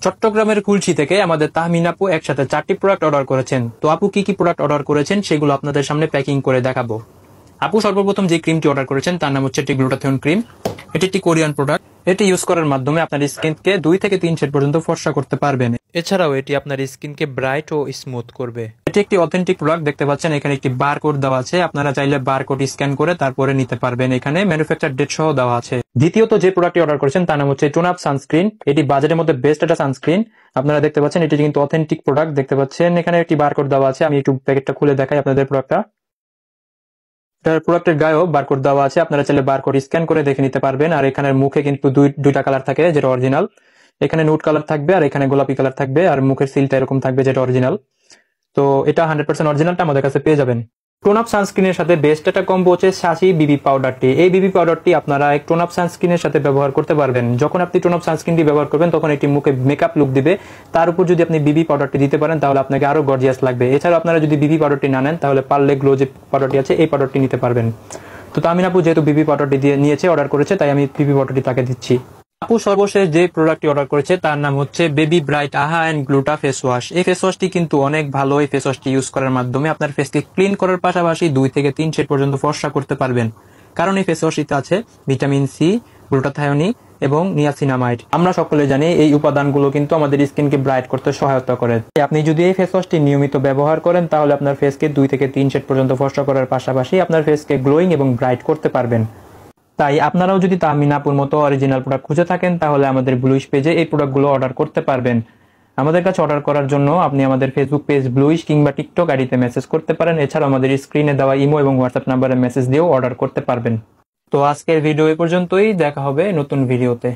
চট্টগ্রামের কুলসি থেকে আমাদের তাহমিন আপু একসাথে 4টি প্রোডাক্ট অর্ডার করেছেন। তো আপু কি কি প্রোডাক্ট অর্ডার করেছেন সেগুলো আপনাদের সামনে প্যাকিং করে দেখাবো। আপু সর্বপ্রথম যে ক্রিমটি অর্ডার করেছেন তার নাম হচ্ছে গ্লুটাথিয়ন ক্রিম। এটি একটি কোরিয়ান প্রোডাক্ট। এটি ইউজ করার মাধ্যমে আপনার স্কিনকে 2 থেকে 3 শেড পর্যন্ত ফর্সা করতে পারবেন। এছাড়াও এটি আপনার স্কিনকে ব্রাইট ও স্মুথ করবে। এটি একটি অথেন্টিক প্রোডাক্ট। দেখতে পাচ্ছেন এখানে একটি বারকোড দেওয়া আছে, আপনারা চাইলে বারকোড স্ক্যান করে তারপরে নিতে পারবেন। এখানে ম্যানুফ্যাকচার ডেট সহ দেওয়া আছে। দ্বিতীয়ত যে প্রোডাক্টটি অর্ডার করেছেন তার নাম হচ্ছে টোন আপ সানস্ক্রিন। এটি বাজারের মধ্যে বেস্ট একটা সানস্ক্রিন। আপনারা দেখতে পাচ্ছেন এটি কিন্তু অথেন্টিক প্রোডাক্ট। দেখতে পাচ্ছেন এখানে একটি বারকোড দেওয়া আছে। আমি একটু প্যাকেটটা খুলে দেখাই আপনাদের প্রোডাক্টটা। প্রোডাক্টের গায়েও বারকোড দেওয়া আছে, আপনারা চাইলে বারকোড স্ক্যান করে দেখে নিতে পারবেন। আর এখানে মুখে কিন্তু দুইটা কালার থাকে, যেটা অরিজিনাল। এখানে নুট কালার থাকবে আর এখানে গোলাপি কালার থাকবে, আর মুখের সিলটা এরকম থাকবে, যেটা অরিজিনাল। তো এটা 100% অরিজিনালটা আমাদের কাছে পেয়ে যাবেন। টোন আপ সানস্ক্রিনের সাথে বেস্ট একটা কম্বো হচ্ছে শাসি বিবি পাউডারটি। এই বিবি পাউডারটি আপনারা এক টোন আপ সানস্ক্রিনের সাথে ব্যবহার করতে পারবেন। যখন আপনি টোন আপ সানস্ক্রিনটি ব্যবহার করবেন তখন এটি মুখে মেকআপ লুক দিবে। তার উপর যদি আপনি বিবি পাউডারটি দিতে পারেন তাহলে আপনাকে আরো গর্জিয়াস লাগবে। এছাড়া আপনারা যদি বিবি পাউডারটি না নেন তাহলে পারলে গ্লো যে পাউডারটি আছে এই পাউডারটি নিতে পারবেন। তো তাহমিন আপু যেহেতু বিবি পাউডারটি দিয়ে নিয়েছে, অর্ডার করেছে, তাই আমি বিবি পাউডারটি তাকে দিচ্ছি। আপু সর্বশেষ যে প্রোডাক্টটি অর্ডার করেছে তার নাম হচ্ছে বেবি ব্রাইট আহা এন্ড গ্লুটা ফেস ওয়াশ। এই ফেস ওয়াশটি কিন্তু অনেক ভালো। এই ফেস ওয়াশটি ইউজ করার মাধ্যমে আপনার ফেসকে ক্লিন করার পাশাপাশি 2 থেকে 3 শেড পর্যন্ত ফর্সা করতে পারবেন। কারণ এই ফেস ওয়াশটিতে আছে ভিটামিন সি, গ্লুটাথায়োনি এবং নিয়াসিনামাইড। আমরা সকলে জানি এই উপাদানগুলো কিন্তু আমাদের স্কিনকে ব্রাইট করতে সহায়তা করে। আপনি যদি এই ফেস ওয়াশটি নিয়মিত ব্যবহার করেন তাহলে আপনার ফেসকে 2 থেকে 3 শেড পর্যন্ত ফর্সা করার পাশাপাশি আপনার ফেসকে গ্লোয়িং এবং ব্রাইট করতে পারবেন। তাই আপনারাও যদি তাহমিন আপুর মতো অরিজিনাল প্রোডাক্ট খুঁজে থাকেন তাহলে আমাদের ব্লুইশ পেজে এই প্রোডাক্টগুলো অর্ডার করতে পারবেন। আমাদের কাছে অর্ডার করার জন্য আপনি আমাদের ফেসবুক পেজ ব্লুইশ কিংবা টিকটক আইডিতে মেসেজ করতে পারেন। এছাড়াও আমাদের স্ক্রিনে দেওয়া ইমো এবং হোয়াটসঅ্যাপ নাম্বারে মেসেজ দিয়েও অর্ডার করতে পারবেন। তো আজকের ভিডিও এই পর্যন্তই, দেখা হবে নতুন ভিডিওতে।